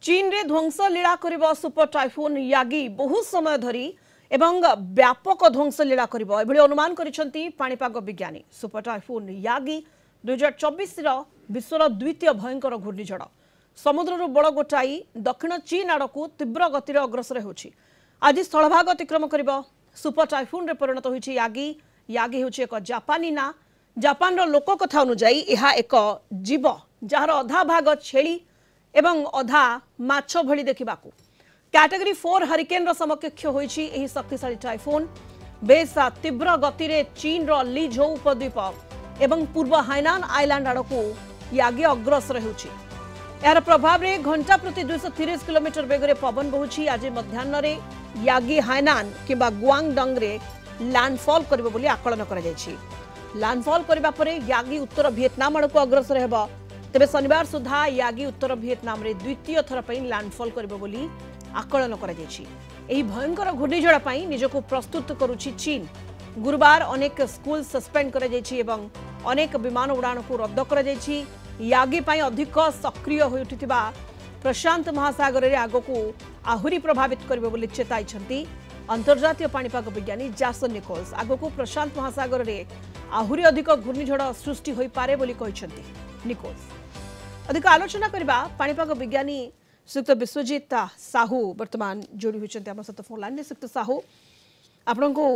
चीन रे ध्वंस लीला करिबो सुपर टाइफून यागी बहुत समय धरी एवं व्यापक ध्वंस लीला करिबो एभली अनुमान करिसंती पाणीपाग विज्ञानी। सुपर टाइफून यागी 2024 विश्वर द्वितीय भयंकर घूर्णिझड़ समुद्र बड़ गोटाई दक्षिण चीन आड़क तीव्र गतिर अग्रसर होछि। आज स्थलभाग अतिक्रम करिबो सुपर टाइफून रे परिणत होइछि यागी। यागी होछि एक जापानी ना। जापान रो लोक कथा अनुसार यह एक जीव जार अधा भाग छेली एवं अधा माछ भली देखिबाकू। कैटेगरी 4 हरिकेन रो समकक्ष होइछि एही शक्तिशाली टाइफून। बेस तीव्र गति रे चीन रो लीझौ उपद्वीप एवं पूर्व हाइनान आइलैंड आड़कू यागी अग्रसर होछि। यार प्रभाव रे घंटा प्रति 230 किलोमीटर बेगरे पवन बहुछि। आज मध्याह्न रे यागी हाइनान किबा गुआंगडंग रे लैंडफॉल करिबो बोली आकलन करा जायछि। लैंडफॉल करिबा परे यागी उत्तर वियतनाम आड़कू अग्रसर हेबो। तेबे शनिवार सुधा यागी उत्तर वियतनाम रे द्वितीय थर पई लैंडफॉल करिबो बोली आकलन करा जायछि। एही भयंकर घूर्णिझड़ पई निजको प्रस्तुत करूछि चीन। गुरुवार अनेक स्कूल सस्पेंड करा जायछि एवं अनेक विमान उड़ान को रद्द करा जायछि। यागी पई अधिक सक्रिय होई उठिथिबा प्रशांत महासागर रे आगको आहुरी प्रभावित करिबो बोली चेताइछंती अंतर्जातीय पाणीपाग विज्ञानी जैसन निकोल्स। आगको प्रशांत महासागर रे आहुरी अधिक घूर्णिझड़ सृष्टि होई पारे बोली कहिसंती निकोल्स। अधिक आलोचना करबा पाणीपाग विज्ञानी श्रीयुक्त विश्वजीत साहू वर्तमान जोड़ी होइछंती हमर सहित फोन लाइन। श्रीयुक्त साहू आपण को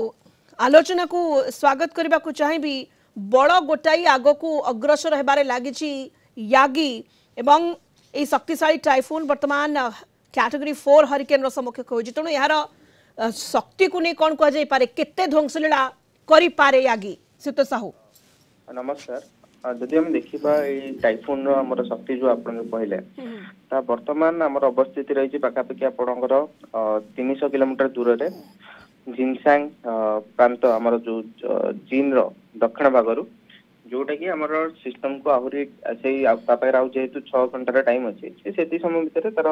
आलोचना को स्वागत करबा को चाहिबी। बड़ गोटाई आगो को अग्रसर हेबारे लागिछि यागी एवं ए शक्तिशाली टाइफून वर्तमान कैटेगरी 4 हरिकेन रो सम्मुखीन होइछि। तणु यार शक्ति को नै कोन कह जाय पारे केते ध्वंसलीला करि पारे यागी। श्रीयुक्त साहू नमस्कार। जदि हम देखिबा ए टाइफून रो हमर शक्ति जो आपण कहले ता वर्तमान हमर अवस्थित रही पाखापाखि आपणकर 300 किलोमीटर दूर रे जिनसांग प्रांत हमर जो चीन रो दक्षिण भागरु जोटा कि हमर सिस्टम को आहुरी सेही पापे राउ जेतु 6 घंटा टाइम अछि सेती समय भितर तार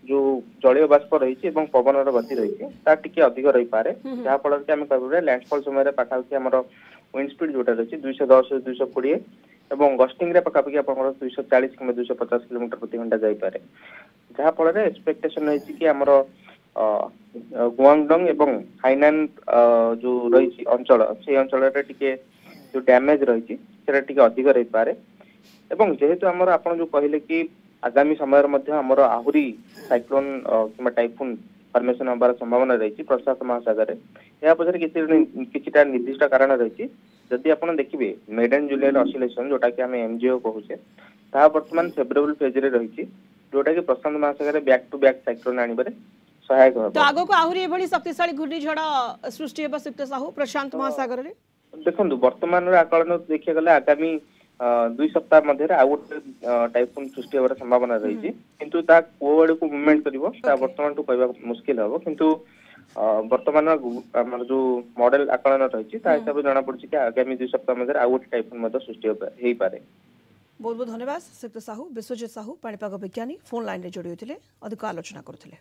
जो जलीय बाष्प रही एवं पवन रो गति रही ता टिके अधिक रही पारे जहा फल कि हम कहबो लैंडफॉल समय रे पाखापाखि हमर विंड स्पीड जोटा रही 210 220 एवं गस्टिंग रे पाखापाखि आपनकर 240 कि 250 किलोमीटर प्रति घंटा जाई पारे जहा फल रे एक्सपेक्टेशन रही कि हमर गुआंगडंग एवं हाइनान जो रही अंचल से अंचल रे टिके जो डैमेज रही सेटा टिके अधिक रही पारे एवं जेहेतु हमर आपन जो कहले कि आगामी समय मध्य हमर आहुरी साइक्लोन किमा टाइफून फॉर्मेशन होबार संभावना रही प्रशांत महासागर रे या पछरे किछिटा निर्दिष्ट कारण रही। जदि आपण देखिबे मिड एंड जूलियन ऑसिलेशन जोटा कि हम एमजीओ कहूचे ता वर्तमान फेवरेबल फेज रे रही जोटा कि प्रशांत महासागर रे बैक टू बैक साइक्लोन आनिबरे सहायक हो। तो आगो को आहुरी एभली शक्तिशाली घूर्णिझड़ सृष्टि हेबा श्रीयुक्त साहू प्रशांत महासागर रे देखंतु वर्तमान रे आकलन देखिया गले आगामी 2 सप्ताह मध्य रे आउट टाइफून सृष्टि होबार संभावना रही किंतु ता कोवड को मूवमेंट करिवो ता वर्तमान तो कहबा मुश्किल हबो किंतु वर्तमान हमर जो मॉडल आकलन रही ता हिसाब जाना पड़छि कि आगामी 2 सप्ताह मध्य आउट टाइफून मध्य सृष्टि हेई पारे। बहुत बहुत धन्यवाद श्रीयुक्त साहू। विश्वजीत साहू पाणीपाग विज्ञानी फोन लाइन रे जोड़ी होतिले अधिक आलोचना करथिले।